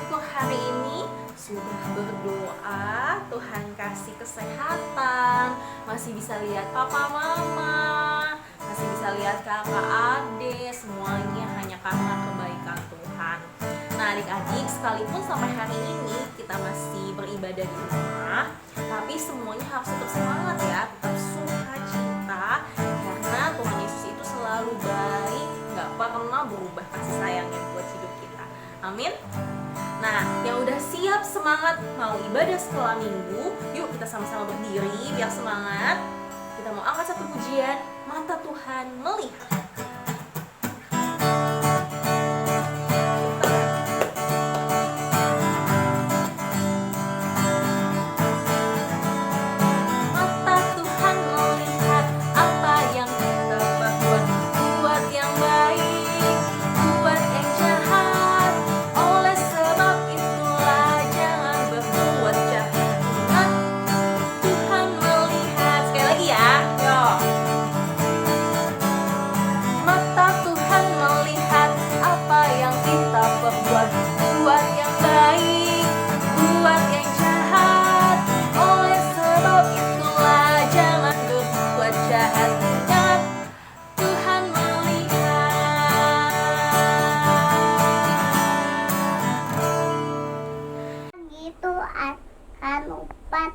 syukur hari ini sudah berdoa, Tuhan kasih kesehatan, masih bisa lihat papa mama, masih bisa lihat kakak adik, semuanya hanya karena kebaikan Tuhan. Nah adik-adik, sekalipun sampai hari ini kita masih beribadah di rumah, tapi semuanya harus tetap semangat ya, tetap sukacita, karena Tuhan Yesus itu selalu baik, gak pernah berubah kasih sayangnya buat hidup kita. Amin. Nah, yang udah siap semangat mau ibadah sekolah minggu, yuk kita sama-sama berdiri biar semangat. Kita mau angkat satu pujian, mata Tuhan melihat.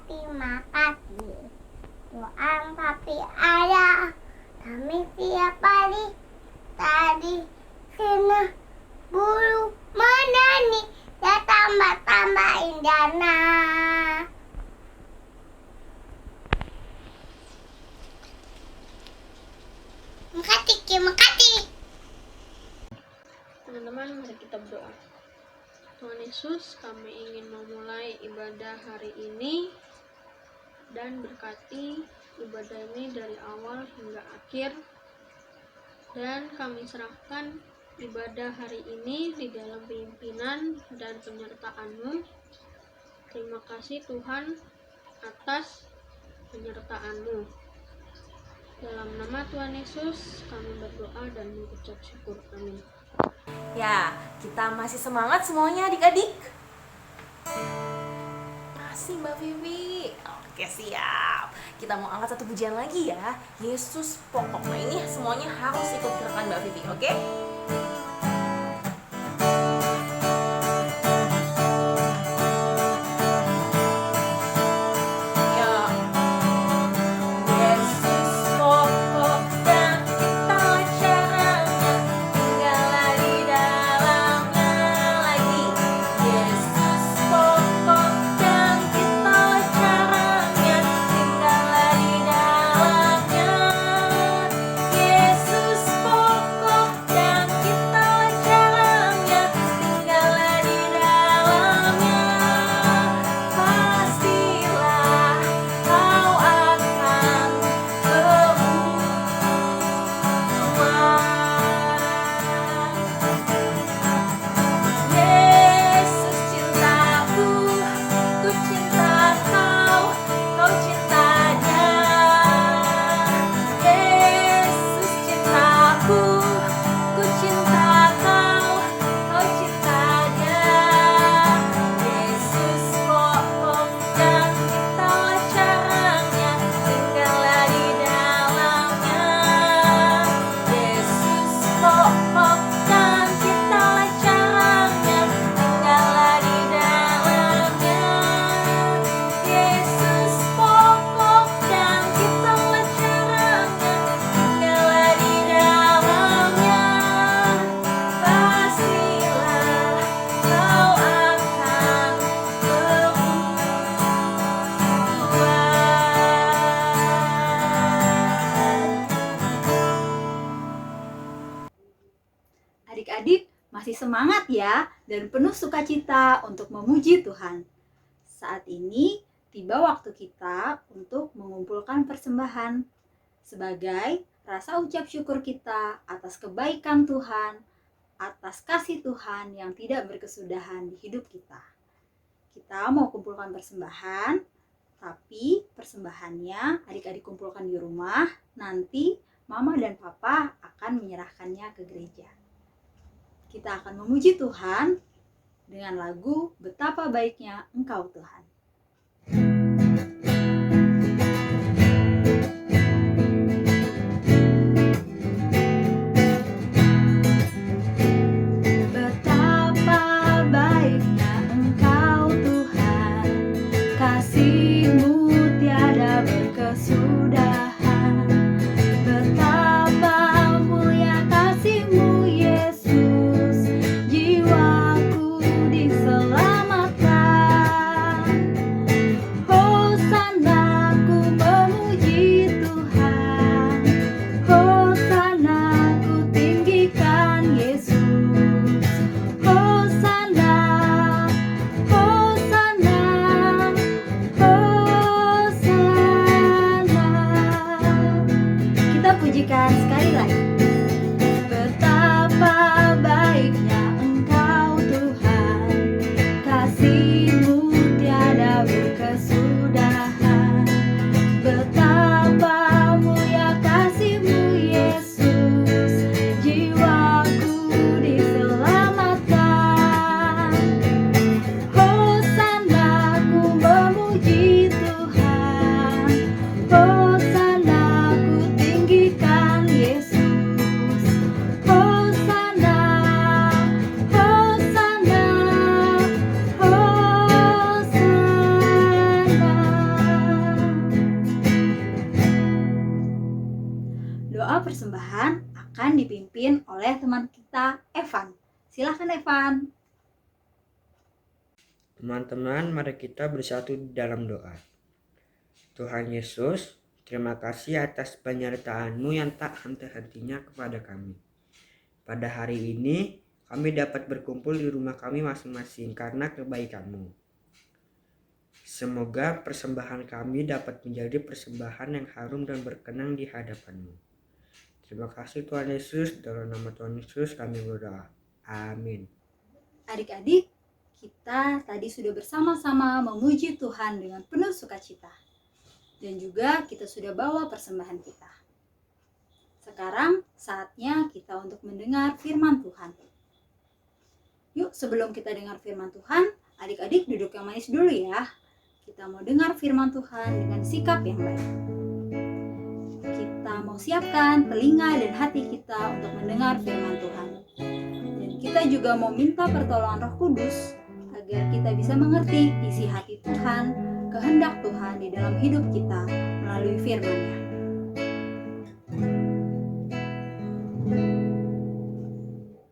Terima kasih Tuhan papi ayah kami tiap hari tadi sini bulu menani ya tambah indahnya. Makasih. Teman-teman, mari kita berdoa. Tuhan Yesus, kami ingin memulai ibadah hari ini dan berkati ibadah ini dari awal hingga akhir, dan kami serahkan ibadah hari ini di dalam pimpinan dan penyertaan-Mu. Terima kasih Tuhan atas penyertaan-Mu. Dalam nama Tuhan Yesus kami berdoa dan mengucap syukur. Amin. Ya, kita masih semangat semuanya adik-adik. Masih Mbak Vivi. Oke, siap. Kita mau angkat satu pujian lagi ya. Yesus pokok. Nah ini semuanya harus ikut gerakan Mbak Vivi, oke? Adik-adik masih semangat ya dan penuh sukacita untuk memuji Tuhan. Saat ini tiba waktu kita untuk mengumpulkan persembahan sebagai rasa ucap syukur kita atas kebaikan Tuhan, atas kasih Tuhan yang tidak berkesudahan di hidup kita. Kita mau kumpulkan persembahan, tapi persembahannya adik-adik kumpulkan di rumah, nanti Mama dan Papa akan menyerahkannya ke gereja. Kita akan memuji Tuhan dengan lagu Betapa Baiknya Engkau Tuhan. Betapa baiknya Engkau Tuhan, kasih-Mu tiada berkesudahan. Betapa mulia kasih-Mu Yesus, jiwaku diselamatkan. Hosana ku memuji Tuhan, Hosana ku tinggikan Yesus. Hosana, Hosana, Hosana. Kita pujikan sekali lagi. Betapa baiknya Engkau Tuhan, kasih-Mu tiada berkesudahan. Betapa mulia kasih-Mu Yesus, jiwaku diselamatkan. Hosana ku memuji Tuhan, Hosana ku tinggikan Yesus. Hosana, Hosana, Hosana. Doa persembahan akan dipimpin oleh teman kita Evan. Silahkan Evan. Teman-teman, mari kita bersatu di dalam doa. Tuhan Yesus, terima kasih atas penyertaan-Mu yang tak henti-hentinya kepada kami. Pada hari ini, kami dapat berkumpul di rumah kami masing-masing karena kebaikan-Mu. Semoga persembahan kami dapat menjadi persembahan yang harum dan berkenan di hadapan-Mu. Terima kasih Tuhan Yesus, dalam nama Tuhan Yesus kami berdoa. Amin. Adik-adik, kita tadi sudah bersama-sama memuji Tuhan dengan penuh sukacita. Dan juga kita sudah bawa persembahan kita. Sekarang saatnya kita untuk mendengar firman Tuhan. Yuk, sebelum kita dengar firman Tuhan, adik-adik duduk yang manis dulu ya. Kita mau dengar firman Tuhan dengan sikap yang baik. Kita mau siapkan telinga dan hati kita untuk mendengar firman Tuhan. Dan kita juga mau minta pertolongan Roh Kudus agar kita bisa mengerti isi hati Tuhan, kehendak Tuhan di dalam hidup kita melalui firman-Nya.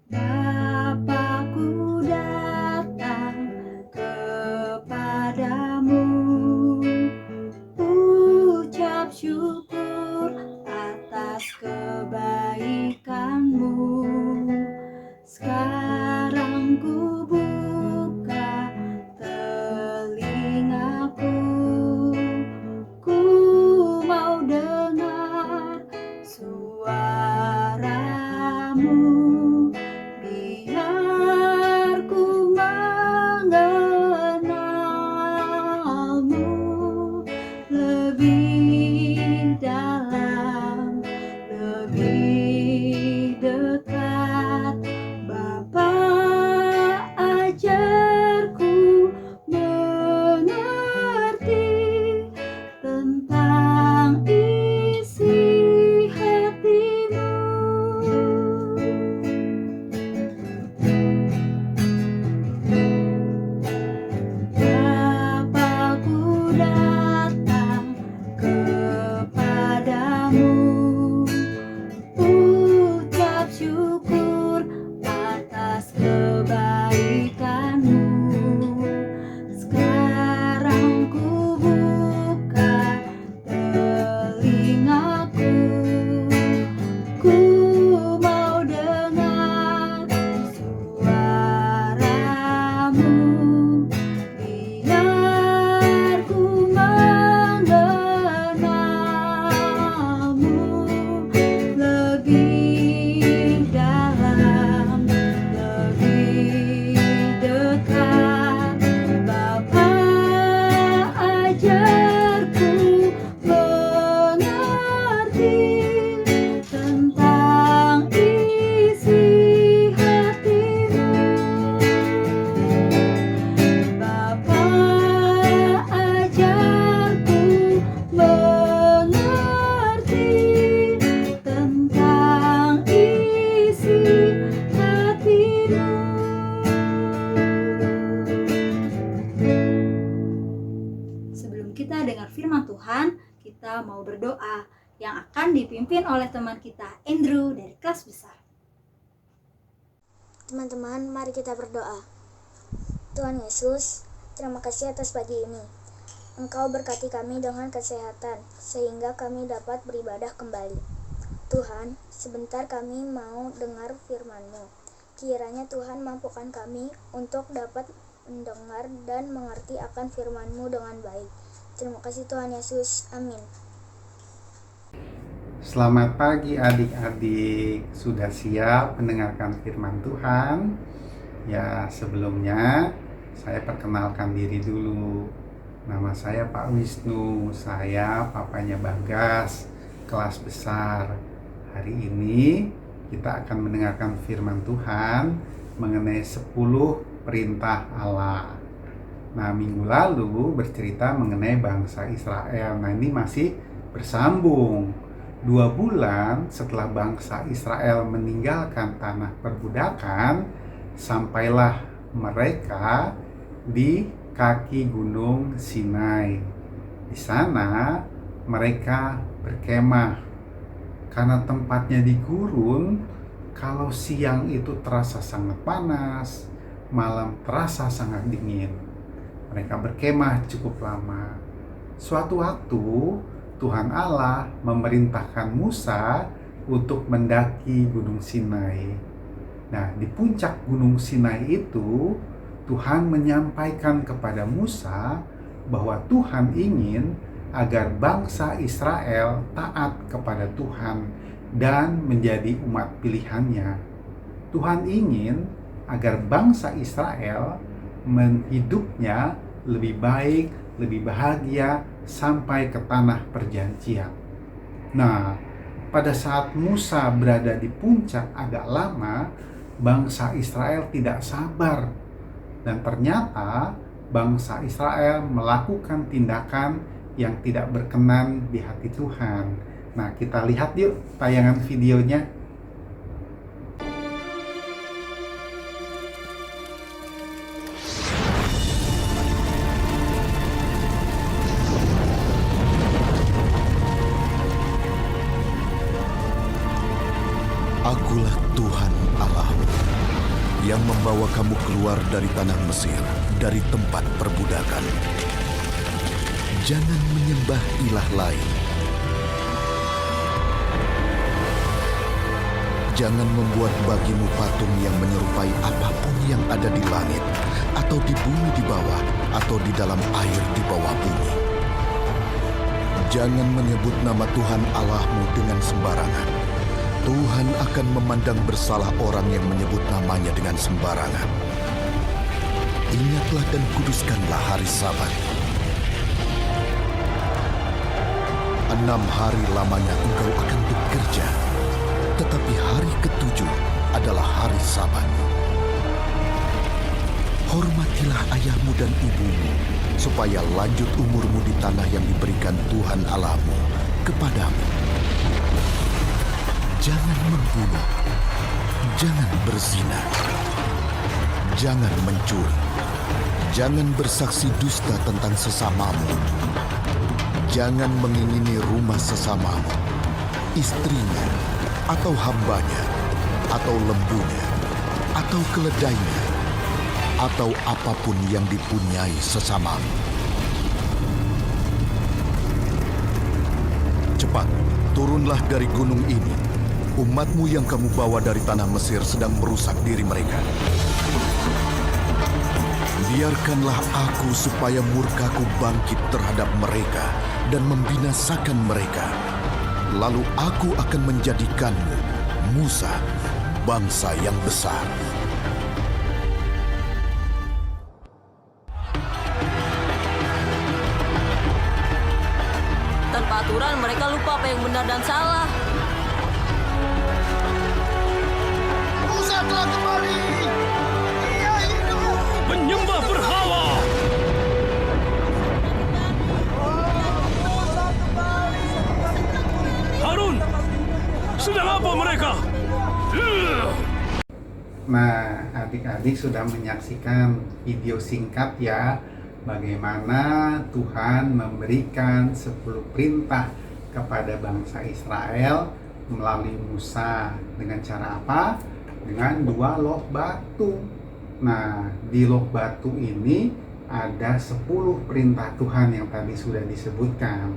Bapa-Ku datang kepadamu, ucap syukur atas kebaikan-Mu. Sekarang ku buka telingaku, ku mau dengar kita dengar firman Tuhan, kita mau berdoa yang akan dipimpin oleh teman kita Andrew dari kelas besar. Teman-teman, mari kita berdoa. Tuhan Yesus, terima kasih atas pagi ini. Engkau berkati kami dengan kesehatan, sehingga kami dapat beribadah kembali. Tuhan, sebentar kami mau dengar firman-Mu. Kiranya Tuhan mampukan kami untuk dapat mendengar dan mengerti akan firman-Mu dengan baik. Terima kasih Tuhan Yesus. Amin. Selamat pagi adik-adik, sudah siap mendengarkan firman Tuhan? Ya, sebelumnya saya perkenalkan diri dulu. Nama saya Pak Wisnu, saya papanya Bagas, kelas besar. Hari ini kita akan mendengarkan firman Tuhan mengenai 10 perintah Allah. Nah, minggu lalu bercerita mengenai bangsa Israel. Nah, ini masih bersambung. 2 bulan setelah bangsa Israel meninggalkan tanah perbudakan, sampailah mereka di kaki gunung Sinai. Di sana mereka berkemah. Karena tempatnya di gurun, kalau siang itu terasa sangat panas, malam terasa sangat dingin. Mereka berkemah cukup lama. Suatu waktu Tuhan Allah memerintahkan Musa untuk mendaki Gunung Sinai. Nah, di puncak Gunung Sinai itu, Tuhan menyampaikan kepada Musa bahwa Tuhan ingin agar bangsa Israel taat kepada Tuhan dan menjadi umat pilihannya. Tuhan ingin agar bangsa Israel hidupnya lebih baik, lebih bahagia sampai ke tanah perjanjian. Nah, pada saat Musa berada di puncak agak lama, bangsa Israel tidak sabar. Dan ternyata bangsa Israel melakukan tindakan yang tidak berkenan di hati Tuhan. Nah, kita lihat yuk tayangan videonya. Akulah Tuhan Allahmu yang membawa kamu keluar dari tanah Mesir, dari tempat perbudakan. Jangan menyembah ilah lain. Jangan membuat bagimu patung yang menyerupai apapun yang ada di langit, atau di bumi di bawah, atau di dalam air di bawah bumi. Jangan menyebut nama Tuhan Allahmu dengan sembarangan. Tuhan akan memandang bersalah orang yang menyebut namanya dengan sembarangan. Ingatlah dan kuduskanlah hari Sabat. 6 hari lamanya engkau akan bekerja, tetapi hari ke-7 adalah hari Sabat. Hormatilah ayahmu dan ibumu, supaya lanjut umurmu di tanah yang diberikan Tuhan Allahmu kepadamu. Jangan membunuh, jangan berzina, jangan mencuri, jangan bersaksi dusta tentang sesamamu, jangan mengingini rumah sesamamu, istrinya, atau hambanya, atau lembunya, atau keledainya, atau apapun yang dipunyai sesamamu. Cepat, turunlah dari gunung ini. Umatmu yang kamu bawa dari tanah Mesir sedang merusak diri mereka. Biarkanlah aku supaya murkaku bangkit terhadap mereka dan membinasakan mereka. Lalu aku akan menjadikanmu, Musa, bangsa yang besar. Tanpa aturan mereka lupa apa yang benar dan salah. Musa telah kembali. Dia hidup. Penyembah berhala. Harun, sedang apa mereka? Nah, adik-adik sudah menyaksikan video singkat ya bagaimana Tuhan memberikan 10 perintah kepada bangsa Israel melalui Musa. Dengan cara apa? Dengan 2 loh batu. Nah, di loh batu ini ada 10 perintah Tuhan yang tadi sudah disebutkan.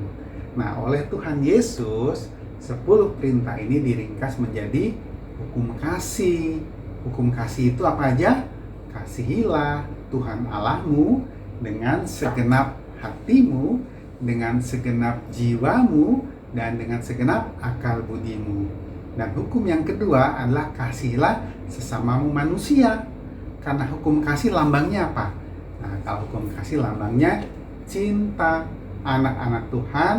Nah, oleh Tuhan Yesus, 10 perintah ini diringkas menjadi hukum kasih. Hukum kasih itu apa aja? Kasihilah Tuhan Allahmu dengan segenap hatimu, dengan segenap jiwamu, dan dengan segenap akal budimu. Dan hukum yang kedua adalah kasihilah sesamamu manusia. Karena hukum kasih lambangnya apa? Nah, kalau hukum kasih lambangnya cinta. Anak-anak Tuhan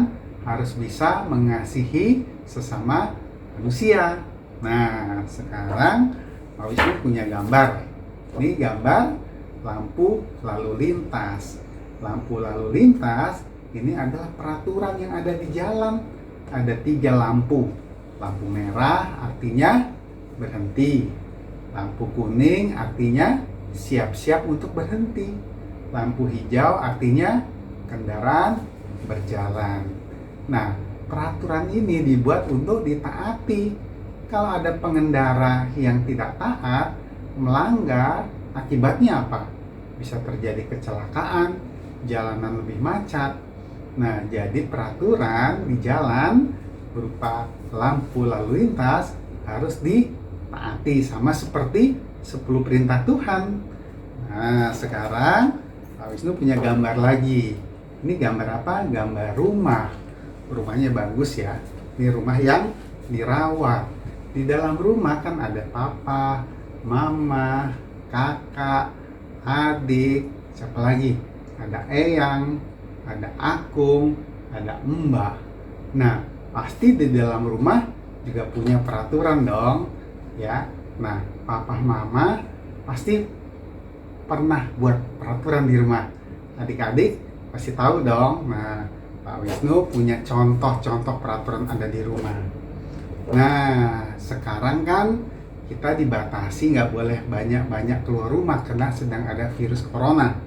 harus bisa mengasihi sesama manusia. Nah, sekarang Pak Wisnu punya gambar. Ini gambar lampu lalu lintas. Lampu lalu lintas ini adalah peraturan yang ada di jalan. Ada 3 lampu. Lampu merah artinya berhenti. Lampu kuning artinya siap-siap untuk berhenti. Lampu hijau artinya kendaraan berjalan. Nah, peraturan ini dibuat untuk ditaati. Kalau ada pengendara yang tidak taat, melanggar, akibatnya apa? Bisa terjadi kecelakaan, jalanan lebih macet. Nah, jadi peraturan di jalan berupa lampu lalu lintas harus ditaati, sama seperti 10 perintah Tuhan. Nah, sekarang Pak Wisnu punya gambar lagi. Ini gambar apa? Gambar rumah. Rumahnya bagus ya. Ini rumah yang dirawat. Di dalam rumah kan ada papa, mama, kakak, adik, siapa lagi? Ada eyang, ada akung, ada mbah. Nah, pasti di dalam rumah juga punya peraturan dong, ya. Nah, papa, mama pasti pernah buat peraturan di rumah. Adik-adik pasti tahu dong. Nah, Pak Wisnu punya contoh-contoh peraturan ada di rumah. Nah, sekarang kan kita dibatasi nggak boleh banyak-banyak keluar rumah karena sedang ada virus corona.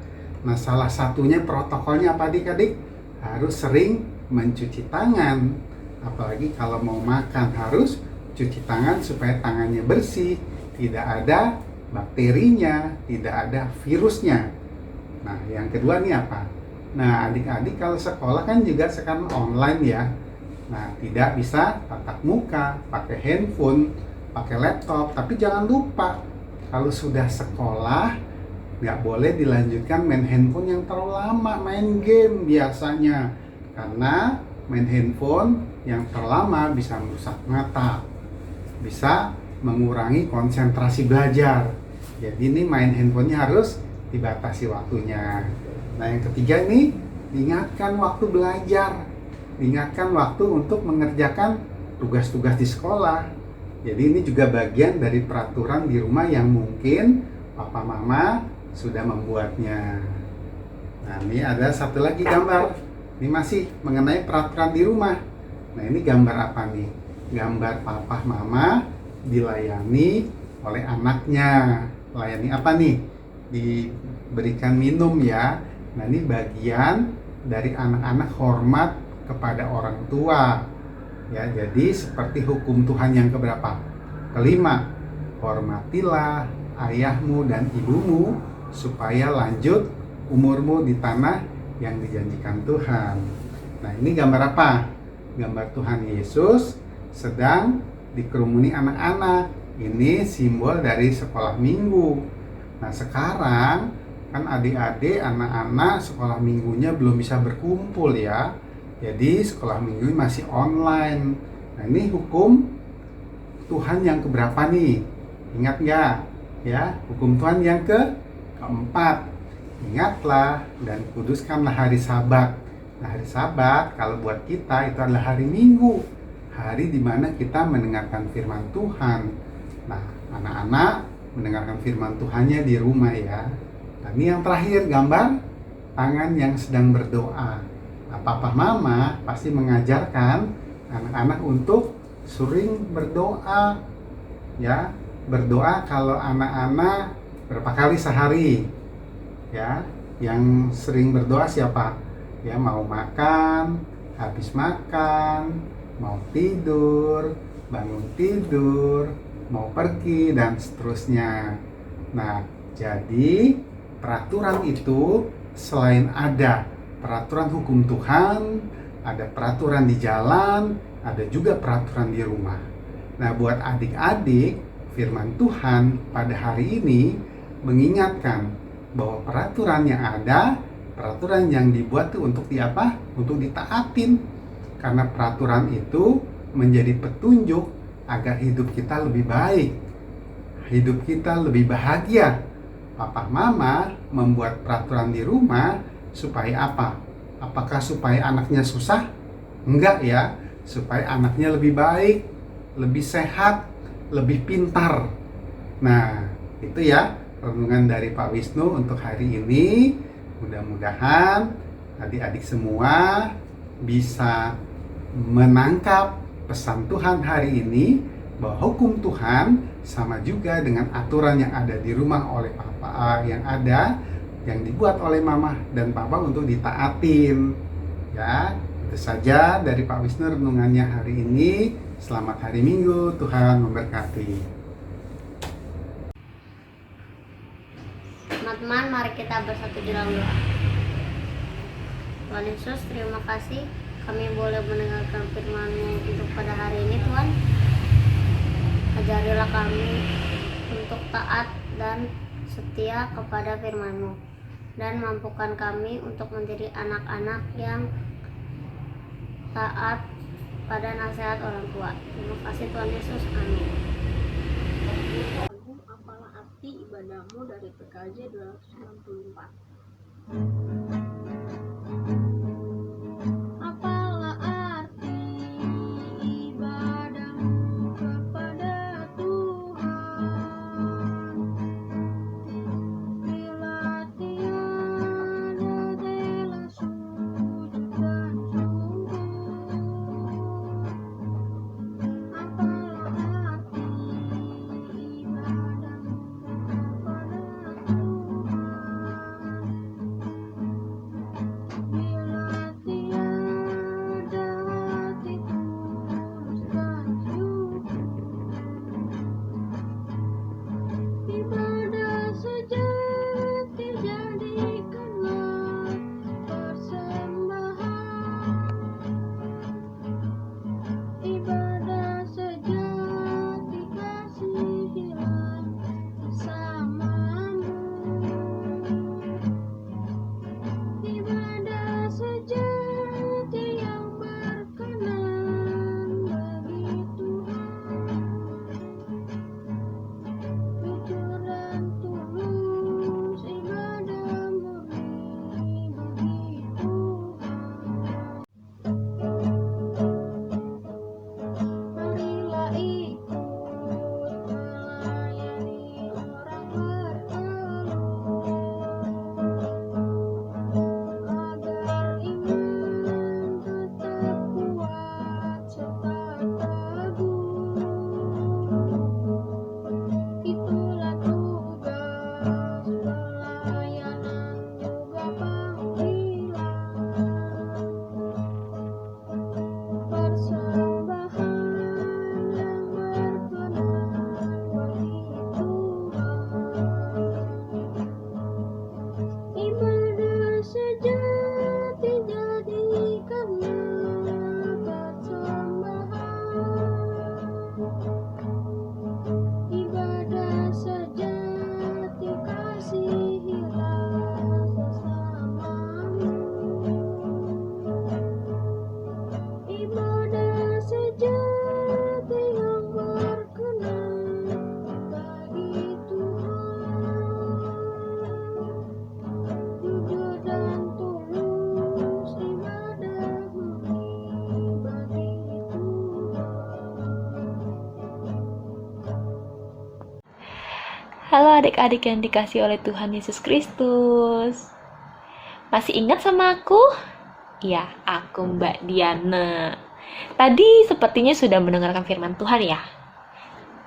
Nah, salah satunya protokolnya apa adik-adik? Harus sering mencuci tangan. Apalagi kalau mau makan harus cuci tangan supaya tangannya bersih, tidak ada bakterinya, tidak ada virusnya. Nah, yang kedua nih apa? Nah, adik-adik kalau sekolah kan juga sekarang online ya. Nah, tidak bisa tatap muka, pakai handphone, pakai laptop. Tapi jangan lupa, kalau sudah sekolah, nggak boleh dilanjutkan main handphone yang terlalu lama, main game biasanya. Karena main handphone yang terlalu lama bisa merusak mata, bisa mengurangi konsentrasi belajar. Jadi ini main handphonenya harus dibatasi waktunya. Nah, yang ketiga ini, diingatkan waktu belajar. Diingatkan waktu untuk mengerjakan tugas-tugas di sekolah. Jadi ini juga bagian dari peraturan di rumah yang mungkin papa mama sudah membuatnya. Nah, ini ada satu lagi gambar. Ini masih mengenai peraturan di rumah. Nah, ini gambar apa nih? Gambar papa mama dilayani oleh anaknya. Layani apa nih? Diberikan minum ya. Nah, ini bagian dari anak-anak hormat kepada orang tua. Ya, jadi seperti hukum Tuhan yang keberapa? Kelima, hormatilah ayahmu dan ibumu supaya lanjut umurmu di tanah yang dijanjikan Tuhan. Nah, ini gambar apa? Gambar Tuhan Yesus sedang dikerumuni anak-anak. Ini simbol dari sekolah minggu. Nah, sekarang kan adik-adik, anak-anak sekolah minggunya belum bisa berkumpul ya. Jadi sekolah minggu masih online. Nah, ini hukum Tuhan yang keberapa nih? Ingat nggak? Ya, hukum Tuhan yang keempat. Ingatlah dan kuduskanlah hari Sabat. Nah, hari Sabat kalau buat kita itu adalah hari Minggu, hari di mana kita mendengarkan firman Tuhan. Nah, anak-anak mendengarkan firman Tuhannya di rumah ya. Nah, ini yang terakhir gambar tangan yang sedang berdoa. Nah, papa mama pasti mengajarkan anak-anak untuk sering berdoa ya. Berdoa kalau anak-anak berapa kali sehari ya? Yang sering berdoa siapa? Ya, mau makan, habis makan, mau tidur, bangun tidur, mau pergi, dan seterusnya. Nah, jadi peraturan itu selain ada peraturan hukum Tuhan, ada peraturan di jalan, ada juga peraturan di rumah. Nah, buat adik-adik, firman Tuhan pada hari ini mengingatkan bahwa peraturan yang ada, peraturan yang dibuat itu untuk diapa? Untuk ditaatin. Karena peraturan itu menjadi petunjuk agar hidup kita lebih baik, hidup kita lebih bahagia. Papa Mama membuat peraturan di rumah supaya apa? Apakah supaya anaknya susah? Enggak ya, supaya anaknya lebih baik, lebih sehat, lebih pintar. Nah, itu ya renungan dari Pak Wisnu untuk hari ini. Mudah-mudahan adik-adik semua bisa menangkap pesan Tuhan hari ini, bahwa hukum Tuhan sama juga dengan aturan yang ada di rumah oleh papa, yang dibuat oleh mama dan papa untuk ditaatin. Ya, itu saja dari Pak Wisnu renungannya hari ini. Selamat hari Minggu, Tuhan memberkati. Teman-teman, mari kita bersatu di dalam doa. Tuhan Yesus, terima kasih kami boleh mendengarkan firman-Mu untuk pada hari ini. Tuhan, ajarilah kami untuk taat dan setia kepada firman-Mu, dan mampukan kami untuk menjadi anak-anak yang taat pada nasihat orang tua. Terima kasih Tuhan Yesus, amin. Apalah arti ibadahmu dari PKJ 264. Apalah arti ibadahmu kepada Tuhan, bila tiada rela sujud dan sungguh. Apalah arti ibadahmu kepada Tuhan, bila tiada hati tulus dan syukur. Ibadah sejati jadikanlah persembahan. Ibadah sejati kasihilah sesamamu. Ibadah sejati yang berkenan bagi Tuhan. Jujur dan tulus ibadah murni bagi Tuhan. Marilah ikut melayani orang berkeluh, agar iman tetap kuat serta teguh. Itulah tugas pelayanan juga panggilan. Persembahan yang berkenan bagi Tuhan. Ibadah sejati jadikanlah persembahan. Ibadah sejati kasihilah sesamamu. Ibadah sejati yang berkenan bagi Tuhan. Jujur dan tulus ibadah murni bagi Tuhan. Halo adik-adik yang dikasih oleh Tuhan Yesus Kristus. Masih ingat sama aku? Ya, aku Mbak Diana. Tadi sepertinya sudah mendengarkan firman Tuhan ya.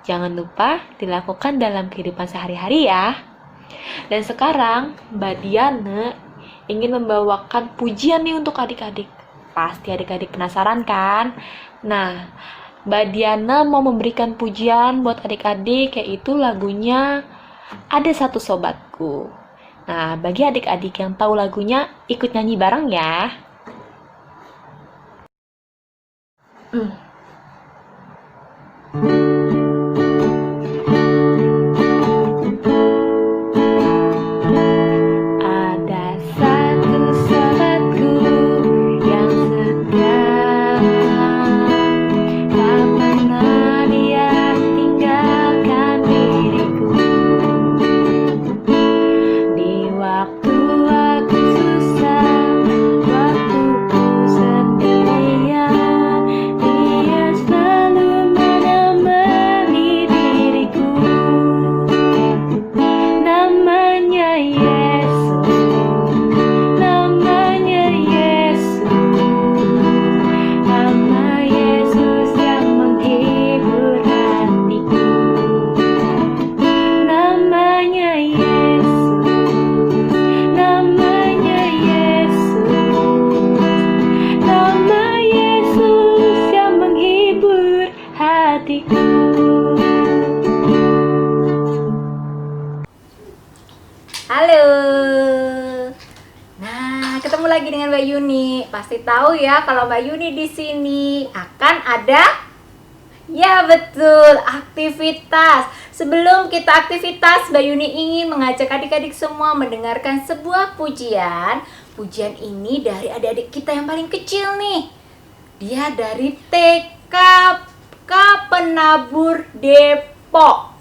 Jangan lupa dilakukan dalam kehidupan sehari-hari ya. Dan sekarang Mbak Diana ingin membawakan pujian nih untuk adik-adik. Pasti adik-adik penasaran kan? Nah, Mbak Diana mau memberikan pujian buat adik-adik, yaitu lagunya Ada Satu Sobatku. Nah, bagi adik-adik yang tahu lagunya, ikut nyanyi bareng ya. Ada satu sobatku yang setia, tak pernah dia tinggalkan diriku. Di waktu aku susah, waktu ku sendirian, dia selalu menemani diriku. Namanya Yesus, namanya Yesus, nama Yesus yang menghibur hatiku. Namanya Yesus, namanya Yesus, nama Yesus yang menghibur hatiku. Halo. Nah, ketemu lagi dengan Mbak Yuni. Pasti tahu ya kalau Mbak Yuni di sini akan ada, ya betul, aktivitas. Sebelum kita aktivitas, Mbak Yuni ingin mengajak adik-adik semua mendengarkan sebuah pujian. Pujian ini dari adik-adik kita yang paling kecil nih. Dia dari TKK Penabur Depok.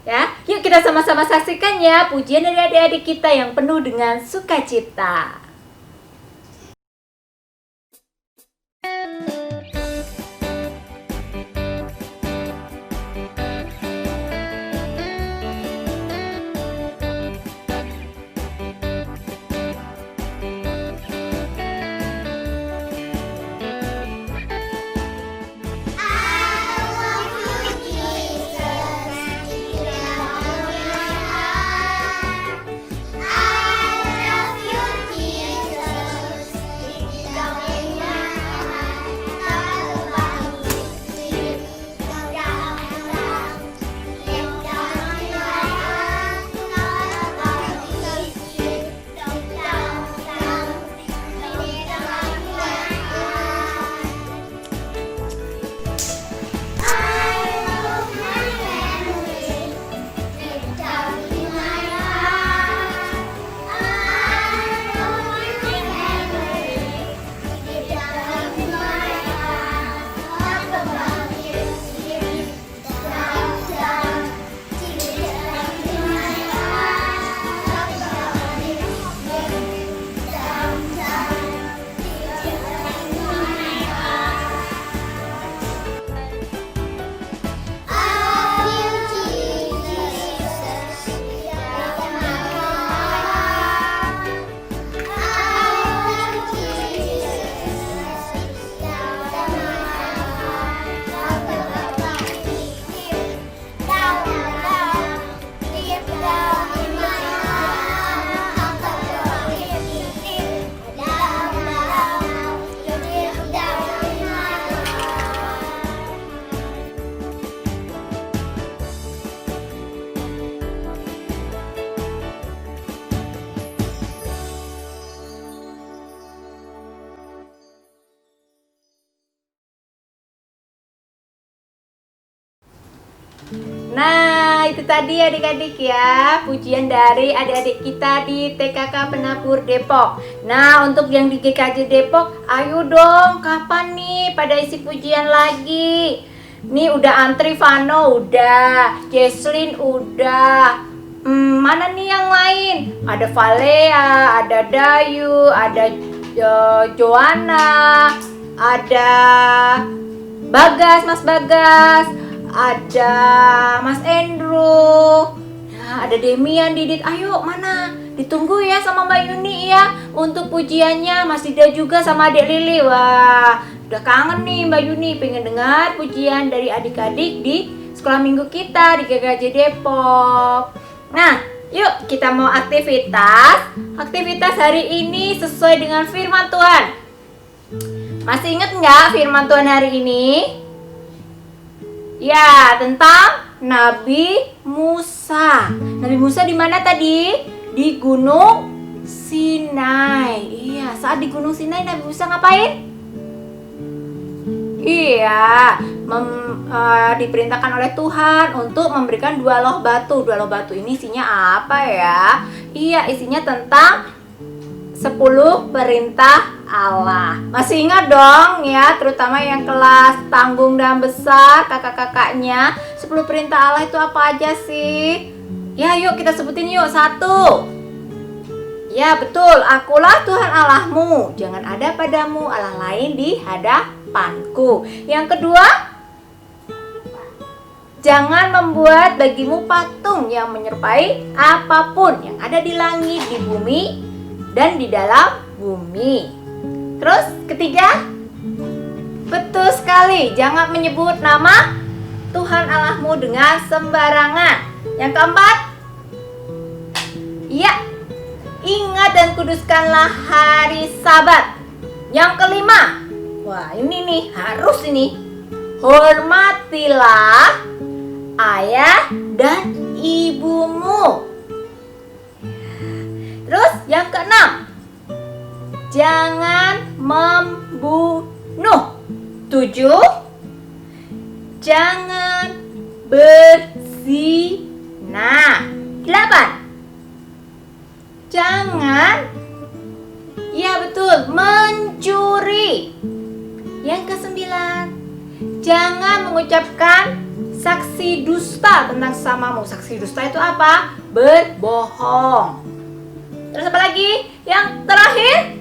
Ya, yuk kita sama-sama saksikan ya pujian dari adik-adik kita yang penuh dengan sukacita. Nah, itu tadi adik-adik ya, pujian dari adik-adik kita di TKK Penabur Depok. Nah, untuk yang di GKJ Depok, ayo dong, kapan nih pada isi pujian lagi? Nih udah antri, Vano udah, Jesslyn udah. Mana nih yang lain? Ada Valea, ada Dayu, ada Joanna, ada Bagas, Mas Bagas, ada Mas Andrew, ya, ada Demian, Didit. Ayo mana? Ditunggu ya sama Mbak Yuni ya untuk pujiannya. Mas Dida juga sama Adik Lili. Wah, udah kangen nih Mbak Yuni, pengen dengar pujian dari adik-adik di sekolah minggu kita di GKJ Depok. Nah, Yuk kita mau aktivitas. Aktivitas hari ini sesuai dengan firman Tuhan. Masih ingat nggak firman Tuhan hari ini? Ya, tentang Nabi Musa. Nabi Musa di mana tadi? Di Gunung Sinai. Iya, saat di Gunung Sinai Nabi Musa ngapain? Iya, diperintahkan oleh Tuhan untuk memberikan 2 loh batu. 2 loh batu ini isinya apa ya? Iya, isinya tentang 10 perintah Allah. Masih ingat dong ya, terutama yang kelas tanggung dan besar, kakak-kakaknya. 10 perintah Allah itu apa aja sih? Ya, yuk kita sebutin yuk. 1. Ya betul, akulah Tuhan Allahmu. Jangan ada padamu Allah lain di hadapanku. Yang kedua, jangan membuat bagimu patung yang menyerupai apapun yang ada di langit, di bumi, dan di dalam bumi. Terus ketiga, betul sekali, jangan menyebut nama Tuhan Allahmu dengan sembarangan. Yang keempat, ya, ingat dan kuduskanlah hari Sabat. Yang kelima, wah ini nih, harus ini. Hormatilah ayah dan ibumu. Terus yang keenam, jangan membunuh. 7, jangan berzina. 8, jangan, ya betul, mencuri. Yang ke-9, jangan mengucapkan saksi dusta tentang sesamamu. Saksi dusta itu apa? Berbohong. Terus apa lagi? Yang terakhir,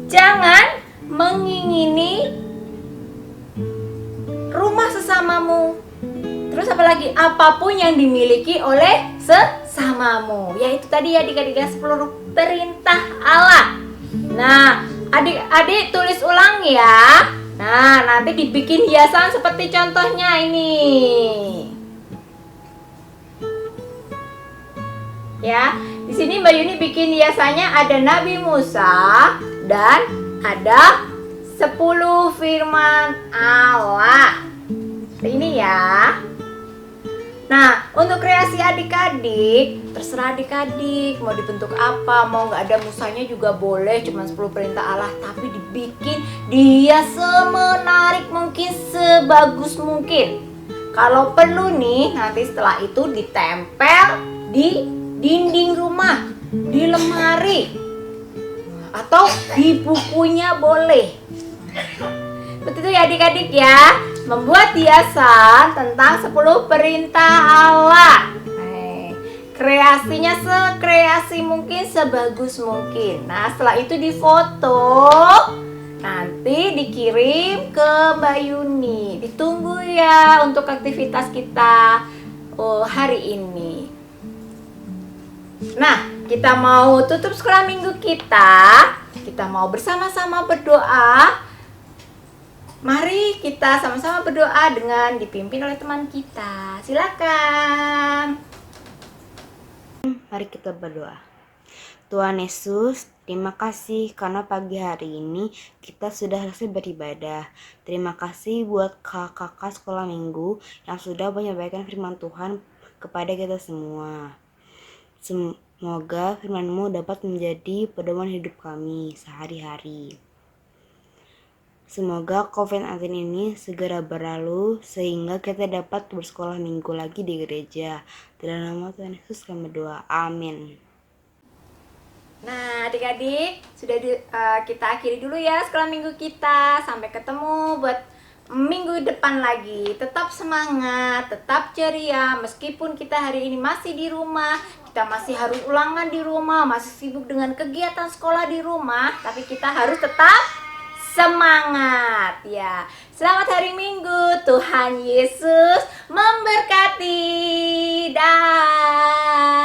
jangan mengingini rumah sesamamu. Terus apa lagi? Apapun yang dimiliki oleh sesamamu. Ya itu tadi ya adik-adik 10 perintah Allah. Nah, adik-adik tulis ulang ya. Nah, nanti dibikin hiasan seperti contohnya ini. Ya, di sini Mbak Yuni bikin hiasannya ada Nabi Musa dan ada 10 firman Allah. Ini ya. Nah, untuk kreasi adik-adik, terserah adik-adik mau dibentuk apa, mau nggak ada musanya juga boleh, cuma 10 perintah Allah, tapi dibikin dia semenarik mungkin, sebagus mungkin. Kalau perlu nih, nanti setelah itu ditempel di dinding rumah, di lemari, atau di bukunya boleh. Betul ya adik-adik ya, membuat hiasan tentang 10 perintah Allah. Kreasinya sekreasi mungkin, sebagus mungkin. Nah setelah itu difoto, nanti dikirim ke Mbak Yuni. Ditunggu ya untuk aktivitas kita hari ini. Nah, kita mau tutup sekolah minggu kita. Kita mau bersama-sama berdoa. Mari kita sama-sama berdoa dengan dipimpin oleh teman kita. Silakan. Mari kita berdoa. Tuhan Yesus, terima kasih karena pagi hari ini kita sudah selesai beribadah. Terima kasih buat kakak-kakak sekolah minggu yang sudah menyampaikan firman Tuhan kepada kita semua. Semoga firman-Mu dapat menjadi pedoman hidup kami sehari-hari. Semoga COVID-19 ini segera berlalu sehingga kita dapat bersekolah minggu lagi di gereja. Dalam nama Tuhan Yesus kami berdoa. Amin. Nah adik-adik, sudah kita akhiri dulu ya sekolah minggu kita. Sampai ketemu buat minggu depan lagi. Tetap semangat, tetap ceria. Meskipun kita hari ini masih di rumah, kita masih harus ulangan di rumah, masih sibuk dengan kegiatan sekolah di rumah, tapi kita harus tetap semangat ya. Selamat hari Minggu. Tuhan Yesus memberkati. Dah.